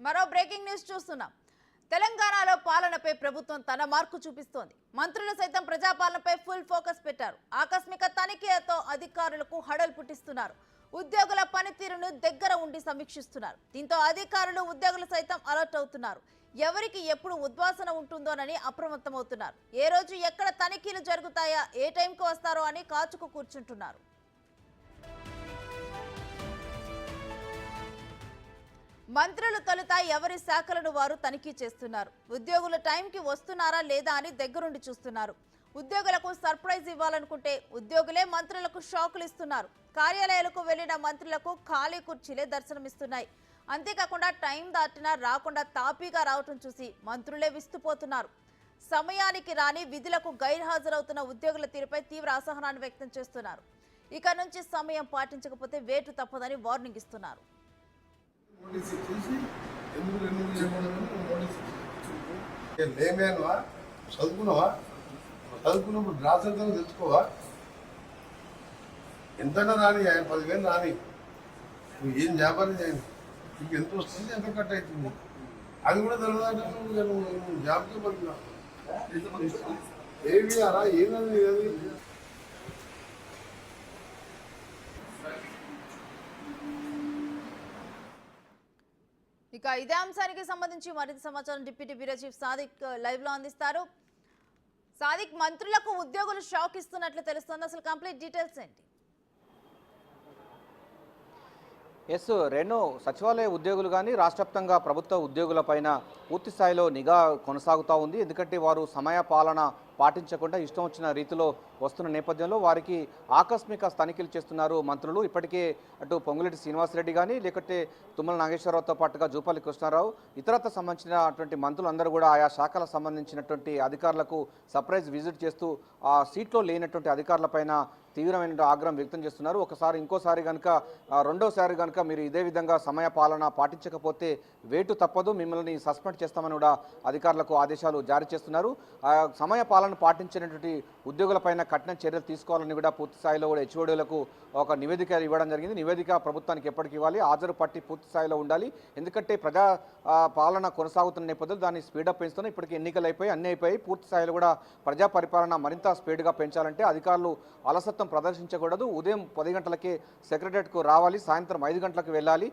మరో breaking news చూస్తున్నాం. తెలంగాణలో పాలనపై ప్రభుత్వం తన మార్కు చూపిస్తోంది. మంత్రులు సైతం ప్రజాపాలనపై ఫుల్ ఫోకస్ పెట్టారు. ఆకస్మిక తనిఖీలతో అధికారులకు హడల్ పుట్టిస్తున్నారు. ఉద్యోగుల పనితీరును దగ్గర ఉండి సమీక్షిస్తున్నారు. దీంతో అధికారులు ఉద్యోగులు సైతం అలర్ట్ అవుతున్నారు. ఎవరికి ఎప్పుడు ఉద్వాసన ఉంటుందోనని అప్రమత్తమవుతున్నారు. ఏ రోజు ఎక్కడ తనిఖీలు జరుగుతాయా, ఏ టైంకు వస్తారో అని కాచుకు కూర్చుంటున్నారు. మంత్రులు తొలుత ఎవరి శాఖలను వారు తనిఖీ చేస్తున్నారు. ఉద్యోగులు టైంకి వస్తున్నారా లేదా అని దగ్గరుండి చూస్తున్నారు. ఉద్యోగులకు సర్ప్రైజ్ ఇవ్వాలనుకుంటే ఉద్యోగులే మంత్రులకు షాకులు ఇస్తున్నారు. కార్యాలయాలకు వెళ్లిన మంత్రులకు ఖాళీ కుర్చీలే దర్శనమిస్తున్నాయి. అంతేకాకుండా టైం దాటినా రాకుండా తాపీగా రావటం చూసి మంత్రులే విస్తుపోతున్నారు. సమయానికి రాని విధులకు గైర్హాజరవుతున్న ఉద్యోగుల తీరుపై తీవ్ర అసహనాన్ని వ్యక్తం చేస్తున్నారు. ఇక నుంచి సమయం పాటించకపోతే వేటు తప్పదని వార్నింగ్ ఇస్తున్నారు. చదువుకున్నావా? చదువుకున్నప్పుడు రాసంతా తెలుసుకోవా? ఎంతైనా రాని, 10,000 రాని, నువ్వు ఏం వ్యాపారం చేయండి, నీకు ఎంత వస్తుంది, ఎంత కట్ అవుతుంది, అది కూడా తెలియదంటే నువ్వు జాబ్కి పడుతున్నా ఏమి అలా ఏమది అది. ఇక ఇదే అంశానికి సంబంధించి మరింత సమాచారం deputy bureau chief Sadiq live లో అందిస్తారు. సాదిక్, మంత్రులకు ఉద్యోగులు షాక్ ఇస్తున్నట్లు తెలుస్తోంది. అసలు కంప్లీట్ డీటెయిల్స్ ఏంటి? ఎస్ రేణు, సచివాలయ ఉద్యోగులు కానీ రాష్ట్ర వ్యాప్తంగా ప్రభుత్వ ఉద్యోగులపైన పూర్తి స్థాయిలో నిఘా కొనసాగుతూ ఉంది. ఎందుకంటే వారు సమయ పాలన పాటించకుండా ఇష్టం వచ్చిన రీతిలో వస్తున్న నేపథ్యంలో వారికి ఆకస్మిక తనిఖీలు చేస్తున్నారు మంత్రులు. ఇప్పటికే అటు పొంగులేటి శ్రీనివాసరెడ్డి కానీ, లేకపోతే తుమ్మల నాగేశ్వరరావుతో పాటుగా జూపల్లి కృష్ణారావు, ఇతరత్ర సంబంధించినటువంటి మంత్రులందరూ కూడా ఆయా శాఖలకు సంబంధించినటువంటి అధికారులకు సర్ప్రైజ్ విజిట్ చేస్తూ ఆ సీట్లో లేనటువంటి అధికారులపైన తీవ్రమైన ఆగ్రహం వ్యక్తం చేస్తున్నారు. ఇంకోసారి కనుక రెండోసారి కనుక మీరు ఇదే విధంగా సమయ పాలన పాటించకపోతే వేటు తప్పదు, మిమ్మల్ని సస్పెండ్ చేస్తామని కూడా అధికారులకు ఆదేశాలు జారీ చేస్తున్నారు. సమయ పాలన పాటించినటువంటి ఉద్యోగులపైన కఠిన చర్యలు తీసుకోవాలని కూడా పూర్తి స్థాయిలో కూడా హెచ్ఓడీలకు ఒక నివేదిక ఇవ్వడం జరిగింది. నివేదిక ప్రభుత్వానికి ఎప్పటికి ఇవ్వాలి, హాజరు పట్టి పూర్తి స్థాయిలో ఉండాలి. ఎందుకంటే ప్రజా పాలన కొనసాగుతున్న నేపథ్యంలో దాన్ని స్పీడప్ పెంచుతున్నాయి. ఇప్పటికీ ఎన్నికలు అయిపోయి అన్నీ అయిపోయి పూర్తి స్థాయిలో కూడా ప్రజా పరిపాలన మరింత స్పీడ్గా పెంచాలంటే అధికారులు అలసత్వం ప్రదర్శించకూడదు. ఉదయం 10 గంటలకే సెక్రటరియట్కు రావాలి, సాయంత్రం 5 గంటలకు వెళ్ళాలి.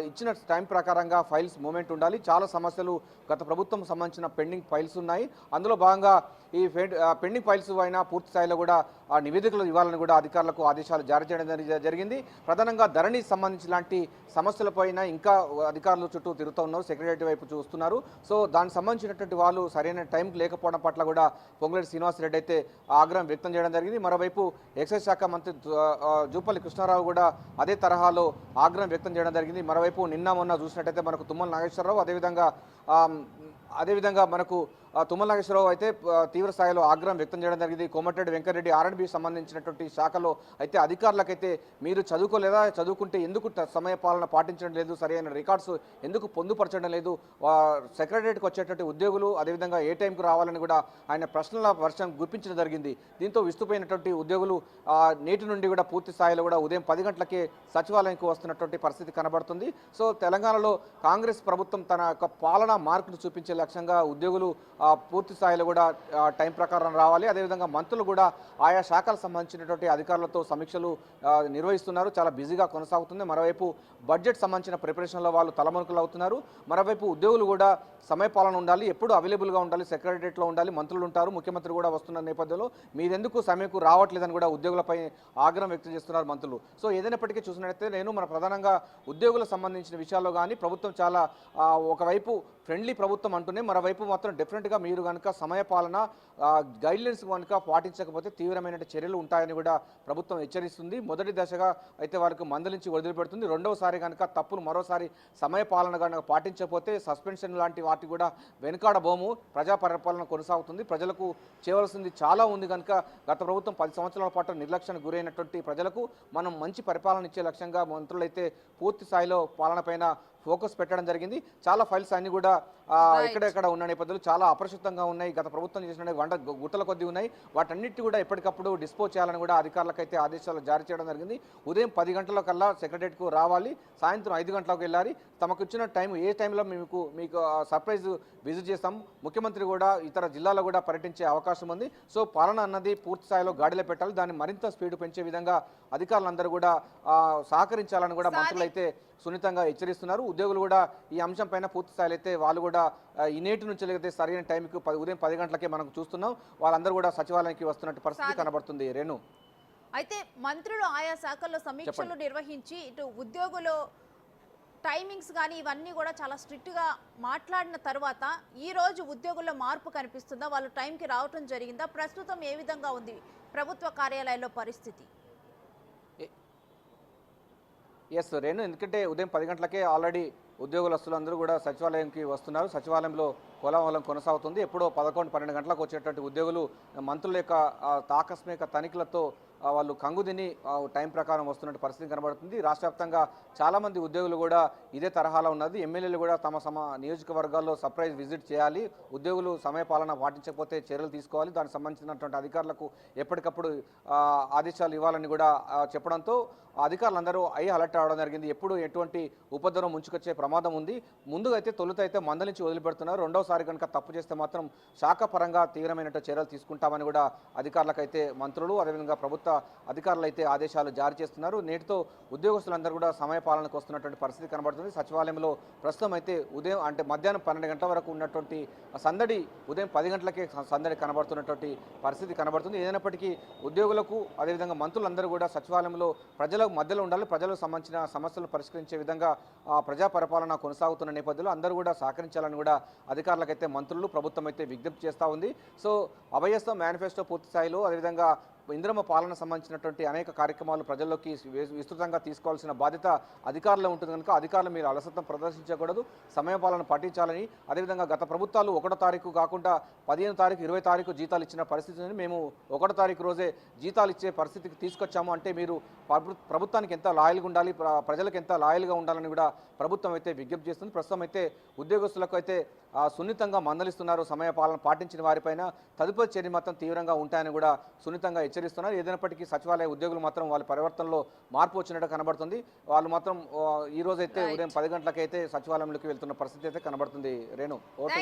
ఇచ్చిన టైం ప్రకారంగా ఫైల్స్ మూమెంట్ ఉండాలి. చాలా సమస్యలు గత ప్రభుత్వం సంబంధించిన పెండింగ్ ఫైల్స్ ఉన్నాయి. అందులో భాగంగా ఈ పెండింగ్ ఫైల్స్ అయినా పూర్తి స్థాయిలో కూడా ఆ నివేదికలు ఇవ్వాలని కూడా అధికారులకు ఆదేశాలు జారీ చేయడం జరిగింది. ప్రధానంగా ధరణి సంబంధించి లాంటి సమస్యలపైన ఇంకా అధికారులు చుట్టూ తిరుగుతూ ఉన్నారు, సెక్రటరీ వైపు చూస్తున్నారు. సో దానికి సంబంధించినటువంటి వాళ్ళు సరైన టైంకి లేకపోవడం పట్ల కూడా పొంగులేటి శ్రీనివాసరెడ్డి అయితే ఆగ్రహం వ్యక్తం చేయడం జరిగింది. మరోవైపు ఎక్సైజ్ శాఖ మంత్రి జూపల్లి కృష్ణారావు కూడా అదే తరహాలో ఆగ్రహం వ్యక్తం చేయడం జరిగింది. మరోవైపు నిన్న మొన్న చూసినట్టయితే మనకు తుమ్మల నాగేశ్వరరావు, అదేవిధంగా మనకు తుమ్మల నాగేశ్వరరావు అయితే తీవ్ర స్థాయిలో ఆగ్రహం వ్యక్తం చేయడం జరిగింది. కోమటిరెడ్డి వెంకటరెడ్డి R&B సంబంధించినటువంటి శాఖలో అయితే అధికారులకైతే మీరు చదువుకోలేదా, చదువుకుంటే ఎందుకు సమయ పాలన పాటించడం లేదు, సరైన రికార్డ్స్ ఎందుకు పొందుపరచడం లేదు, సెక్రటరియట్కి వచ్చేటువంటి ఉద్యోగులు అదేవిధంగా ఏ టైంకు రావాలని కూడా ఆయన ప్రశ్నల వర్షం గుర్పించడం జరిగింది. దీంతో విస్తుపోయినటువంటి ఉద్యోగులు నేటి నుండి కూడా పూర్తి స్థాయిలో కూడా ఉదయం 10 గంటలకే సచివాలయంకు వస్తున్నటువంటి పరిస్థితి కనబడుతుంది. సో తెలంగాణలో కాంగ్రెస్ ప్రభుత్వం తన యొక్క పాలనా మార్కును చూపించే లక్ష్యంగా ఉద్యోగులు పూర్తి స్థాయిలో కూడా టైం ప్రకారం రావాలి. అదేవిధంగా మంత్రులు కూడా ఆయా శాఖలకు సంబంధించినటువంటి అధికారులతో సమీక్షలు నిర్వహిస్తున్నారు. చాలా బిజీగా కొనసాగుతుంది. మరోవైపు బడ్జెట్ సంబంధించిన ప్రిపరేషన్లో వాళ్ళు తలమునకలు అవుతున్నారు. మరోవైపు ఉద్యోగులు కూడా సమయపాలన ఉండాలి, ఎప్పుడు అవైలబుల్గా ఉండాలి, సెక్రటరియట్లో ఉండాలి, మంత్రులు ఉంటారు, ముఖ్యమంత్రి కూడా వస్తున్న నేపథ్యంలో మీరెందుకు సమయంకు రావట్లేదని కూడా ఉద్యోగులపై ఆగ్రహం వ్యక్తం చేస్తున్నారు మంత్రులు. సో ఏదైనప్పటికీ చూసినట్లయితే మన ప్రధానంగా ఉద్యోగులకు సంబంధించిన విషయాల్లో కానీ ప్రభుత్వం చాలా ఒకవైపు ఫ్రెండ్లీ ప్రభుత్వం అంటూనే మరోవైపు మాత్రం డెఫినెట్గా మీరు కనుక సమయపాలన గైడ్లైన్స్ కనుక పాటించకపోతే తీవ్రమైన చర్యలు ఉంటాయని కూడా ప్రభుత్వం హెచ్చరిస్తుంది. మొదటి దశగా అయితే వారికి మందలించి వదిలిపెడుతుంది. రెండవసారి కనుక తప్పులు మరోసారి సమయపాలన కనుక పాటించకపోతే సస్పెన్షన్ లాంటి వాటి కూడా వెనుకాడబోము, ప్రజా పరిపాలన కొనసాగుతుంది. ప్రజలకు చేయవలసింది చాలా ఉంది కనుక గత ప్రభుత్వం 10 సంవత్సరాల పాటు నిర్లక్ష్యానికి గురైనటువంటి ప్రజలకు మనం మంచి పరిపాలన ఇచ్చే లక్ష్యంగా మంత్రులైతే పూర్తి స్థాయిలో పాలనపైన ఫోకస్ పెట్టడం జరిగింది. చాలా ఫైల్స్ అన్ని కూడా ఎక్కడెక్కడ ఉన్న నేపథ్యంలో చాలా అపరిశుద్ధంగా ఉన్నాయి. గత ప్రభుత్వం చేసిన గుట్టల కొద్దీ ఉన్నాయి. వాటన్నిటి కూడా ఎప్పటికప్పుడు డిస్పోజ్ చేయాలని కూడా అధికారులకైతే ఆదేశాలు జారీ చేయడం జరిగింది. ఉదయం 10 గంటల కల్లా సెక్రటరియట్కు రావాలి, సాయంత్రం 5 గంటలకు వెళ్ళాలి. తమకు ఇచ్చిన టైం ఏ టైంలో మీకు సర్ప్రైజ్ విజిట్ చేస్తాం. ముఖ్యమంత్రి కూడా ఇతర జిల్లాలో కూడా పర్యటించే అవకాశం ఉంది. సో పాలన అన్నది పూర్తి స్థాయిలో గాడిలో పెట్టాలి. దాన్ని మరింత స్పీడ్ పెంచే విధంగా అధికారులందరూ కూడా సహకరించాలని కూడా మంత్రులు అయితే సున్నితంగా హెచ్చరిస్తున్నారు. ఉద్యోగులు కూడా ఈ అంశం పైన పూర్తి స్థాయిలో అయితే వాళ్ళు కూడా ఈ నేటి నుంచి అయితే సరైన టైంకి ఉదయం 10 గంటలకే మనం చూస్తున్నాం. వాళ్ళందరూ కూడా సచివాలయానికి వస్తున్నట్టు పరిస్థితి కనబడుతుంది. రేణు, అయితే మంత్రులు ఆయా శాఖల్లో సమీక్షలు నిర్వహించి ఇటు ఉద్యోగులు టైమింగ్స్ కానీ ఇవన్నీ కూడా చాలా స్ట్రిక్ట్గా మాట్లాడిన తర్వాత ఈ రోజు ఉద్యోగుల్లో మార్పు కనిపిస్తుందా? వాళ్ళు టైంకి రావటం జరిగిందా? ప్రస్తుతం ఏ విధంగా ఉంది ప్రభుత్వ కార్యాలయాల్లో పరిస్థితి? ఎస్ రేణు, ఎందుకంటే ఉదయం 10 గంటలకే ఆల్రెడీ ఉద్యోగస్తులందరూ కూడా సచివాలయంకి వస్తున్నారు. సచివాలయంలో కోలాహలం కొనసాగుతుంది. ఎప్పుడో 11-12 గంటలకు వచ్చేటటువంటి ఉద్యోగులు మంత్రుల యొక్క ఆకస్మిక తనిఖీలతో వాళ్ళు కంగుదిని టైం ప్రకారం వస్తున్నట్టు పరిస్థితి కనబడుతుంది. రాష్ట్ర వ్యాప్తంగా చాలామంది ఉద్యోగులు కూడా ఇదే తరహాలో ఉన్నది. ఎమ్మెల్యేలు కూడా తమ నియోజకవర్గాల్లో సర్ప్రైజ్ విజిట్ చేయాలి, ఉద్యోగులు సమయపాలన పాటించకపోతే చర్యలు తీసుకోవాలి, దానికి సంబంధించినటువంటి అధికారులకు ఎప్పటికప్పుడు ఆదేశాలు ఇవ్వాలని కూడా చెప్పడంతో అధికారులందరూ అలర్ట్ అవ్వడం జరిగింది. ఎప్పుడు ఎటువంటి ఉపద్రవం ముంచుకొచ్చే ప్రమాదం ఉంది. ముందుగా అయితే తొలుత అయితే మందలించి వదిలిపెడుతున్నారు. రెండోసారి కనుక తప్పు చేస్తే మాత్రం శాఖపరంగా తీవ్రమైన చర్యలు తీసుకుంటామని కూడా అధికారులకైతే మంత్రులు అదేవిధంగా ప్రభుత్వ అధికారులు అయితే ఆదేశాలు జారీ చేస్తున్నారు. నేటితో ఉద్యోగస్తులందరూ కూడా సమయపాలనకు వస్తున్నటువంటి పరిస్థితి కనబడుతుంది. సచివాలయంలో ప్రస్తుతం అయితే ఉదయం అంటే మధ్యాహ్నం 12 గంటల వరకు ఉన్నటువంటి సందడి ఉదయం 10 గంటలకే సందడి కనబడుతున్నటువంటి పరిస్థితి కనబడుతుంది. ఏదైనప్పటికీ ఉద్యోగులకు అదేవిధంగా మంత్రులందరూ కూడా సచివాలయంలో ప్రజల మధ్యలో ఉండాలి. ప్రజలకు సంబంధించిన సమస్యలు పరిష్కరించే విధంగా ప్రజా పరిపాలన కొనసాగుతున్న నేపథ్యంలో అందరూ కూడా సహకరించాలని కూడా అధికారులకైతే మంత్రులు ప్రభుత్వం అయితే విజ్ఞప్తి చేస్తూ ఉంది. సో అభయస్థం మేనిఫెస్టో పూర్తి స్థాయిలో అదేవిధంగా ఇందిరమ్మ పాలన సంబంధించినటువంటి అనేక కార్యక్రమాలు ప్రజల్లోకి విస్తృతంగా తీసుకోవాల్సిన బాధ్యత అధికారులు ఉంటుంది కనుక అధికారులు మీరు అలసత్వం ప్రదర్శించకూడదు, సమయపాలన పాటించాలని. అదేవిధంగా గత ప్రభుత్వాలు 1వ తారీఖు కాకుండా 15వ తారీఖు 20 తారీఖు జీతాలు ఇచ్చిన పరిస్థితిని మేము 1వ తారీఖు రోజే జీతాలు ఇచ్చే పరిస్థితికి తీసుకొచ్చాము. అంటే మీరు ప్రభుత్వానికి ఎంత లాయల్గా ఉండాలి, ప్రజలకు ఎంత లాయల్గా ఉండాలని కూడా ప్రభుత్వం అయితే విజ్ఞప్తి చేస్తుంది. ప్రస్తుతం అయితే ఉద్యోగస్తులకు అయితే సున్నితంగా మందలిస్తున్నారు. సమయపాలన పాటించిన వారిపైన తదుపరి చర్య మాత్రం తీవ్రంగా ఉంటాయని కూడా సున్నితంగా హెచ్చరిస్తున్నారు. ఏదైనప్పటికీ సచివాలయ ఉద్యోగులు మాత్రం వాళ్ళ పరివర్తనలో మార్పు వచ్చినట్టు కనబడుతుంది. వాళ్ళు మాత్రం ఈ రోజైతే ఉదయం 10 గంటలకైతే సచివాలయంలోకి వెళ్తున్న పరిస్థితి అయితే కనబడుతుంది. రేణు, ఓటు.